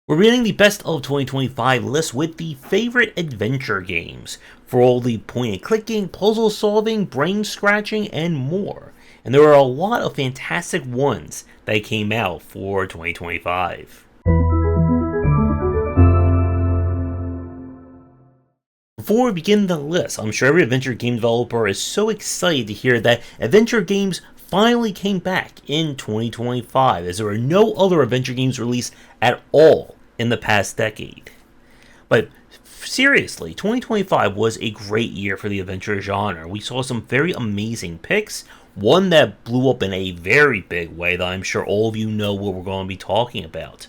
We're reading the best of 2025 list with the favorite adventure games for all the point and clicking, puzzle solving, brain scratching, and more. And there are a lot of fantastic ones that came out for 2025. Before we begin the list, I'm sure every adventure game developer is so excited to hear that adventure games finally came back in 2025, as there were no other adventure games released at all in the past decade. But seriously, 2025 was a great year for the adventure genre. We saw some very amazing picks, one that blew up in a very big way that I'm sure all of you know what we're going to be talking about.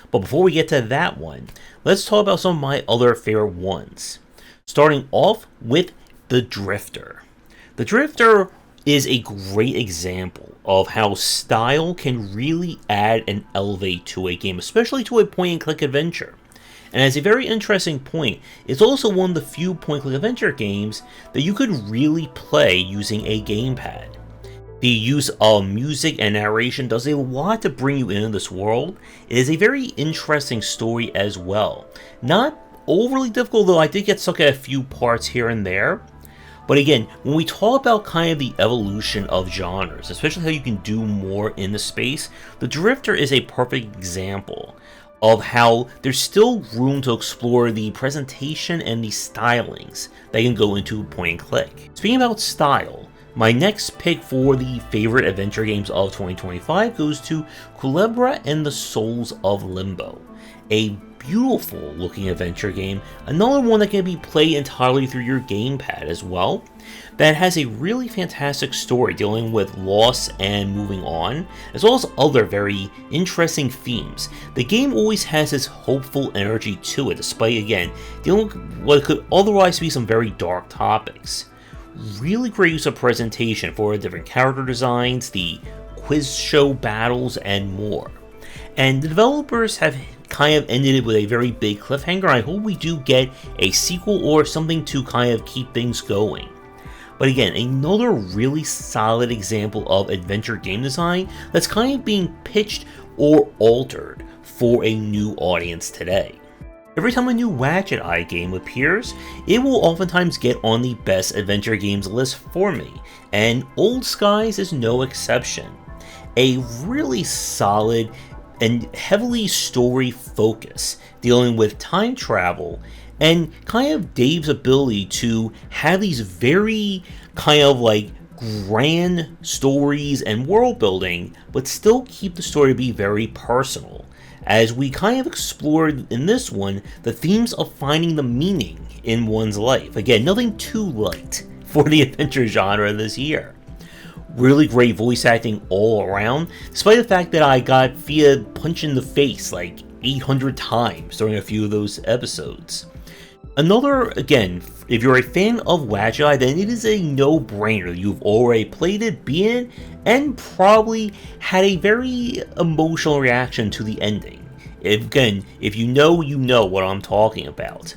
But before we get to that one, let's talk about some of my other favorite ones. Starting off with The Drifter. The Drifter is a great example of how style can really add and elevate to a game, especially to a point-and-click adventure. And as a very interesting point, it's also one of the few point-and-click adventure games that you could really play using a gamepad. The use of music and narration does a lot to bring you into this world. It is a very interesting story as well. Not overly difficult, though I did get stuck at a few parts here and there. But again, when we talk about kind of the evolution of genres, especially how you can do more in the space, The Drifter is a perfect example of how there's still room to explore the presentation and the stylings that can go into point and click. Speaking about style, my next pick for the favorite adventure games of 2025 goes to Kulebra and the Souls of Limbo, a beautiful looking adventure game, another one that can be played entirely through your gamepad as well, that has a really fantastic story dealing with loss and moving on, as well as other very interesting themes. The game always has this hopeful energy to it, despite, again, dealing with what could otherwise be some very dark topics. Really great use of presentation for different character designs, the quiz show battles, and more. And the developers have kind of ended it with a very big cliffhanger. I hope we do get a sequel or something to kind of keep things going. But again, another really solid example of adventure game design that's kind of being pitched or altered for a new audience today. Every time a new Watchet Eye game appears, it will oftentimes get on the best adventure games list for me, and Old Skies is no exception. A really solid and heavily story focus, dealing with time travel, and kind of Dave's ability to have these very kind of like grand stories and world building, but still keep the story to be very personal. As we kind of explored in this one, the themes of finding the meaning in one's life. Again, nothing too light for the adventure genre this year. Really great voice acting all around, despite the fact that I got Fia punched in the face like 800 times during a few of those episodes. Another, again, if you're a fan of Watchet Eye, then it is a no-brainer. You've already played it, beaten it, and probably had a very emotional reaction to the ending. Again, if you know what I'm talking about.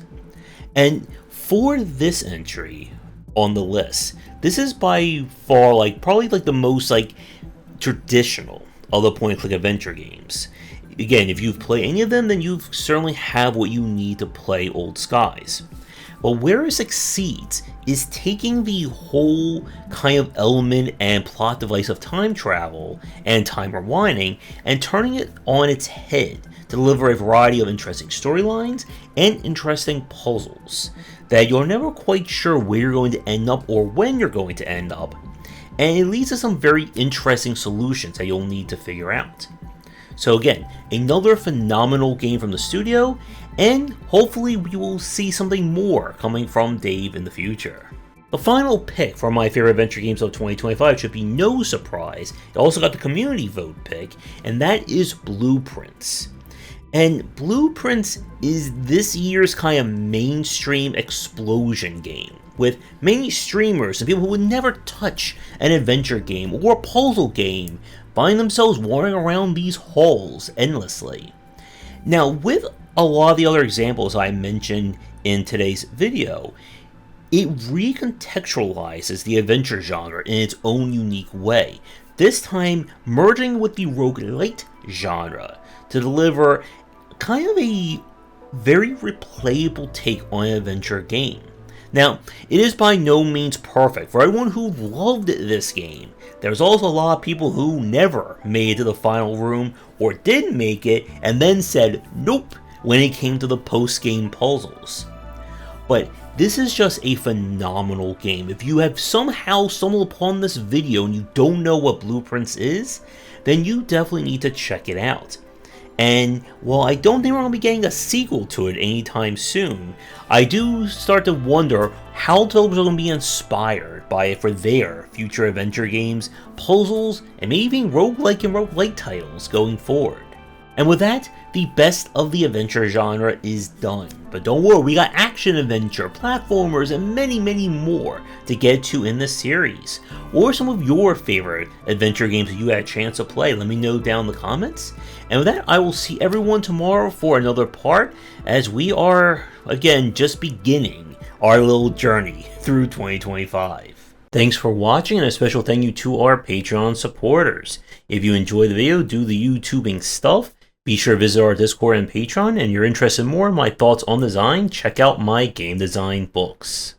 And for this entry on the list, this is by far probably the most traditional of the point-and-click adventure games. Again, if you've played any of them, then you certainly have what you need to play Old Skies. But where it succeeds is taking the whole kind of element and plot device of time travel and time rewinding and turning it on its head to deliver a variety of interesting storylines and interesting puzzles that you're never quite sure where you're going to end up or when you're going to end up, and it leads to some very interesting solutions that you'll need to figure out. So again, another phenomenal game from the studio, and hopefully we will see something more coming from Dave in the future. The final pick for my favorite adventure games of 2025 should be no surprise. It also got the community vote pick, and that is Blueprints. And Blueprints is this year's kind of mainstream explosion game, with many streamers and people who would never touch an adventure game or a puzzle game find themselves wandering around these halls endlessly. Now, with a lot of the other examples I mentioned in today's video, it recontextualizes the adventure genre in its own unique way, this time merging with the roguelite genre to deliver kind of a very replayable take on an adventure game. Now, it is by no means perfect. For everyone who loved this game, there's also a lot of people who never made it to the final room or did make it and then said nope when it came to the post-game puzzles. But this is just a phenomenal game. If you have somehow stumbled upon this video and you don't know what Blueprints is, then you definitely need to check it out. And while I don't think we're going to be getting a sequel to it anytime soon, I do start to wonder how developers are going to be inspired by it for their future adventure games, puzzles, and maybe even roguelike and roguelite titles going forward. And with that, the best of the adventure genre is done. But don't worry, we got action adventure, platformers, and many, many more to get to in this series. Or some of your favorite adventure games that you had a chance to play. Let me know down in the comments. And with that, I will see everyone tomorrow for another part, as we are, again, just beginning our little journey through 2025. Thanks for watching, and a special thank you to our Patreon supporters. If you enjoyed the video, do the YouTubing stuff, be sure to visit our Discord and Patreon, and you're interested in more in my thoughts on design, check out my game design books.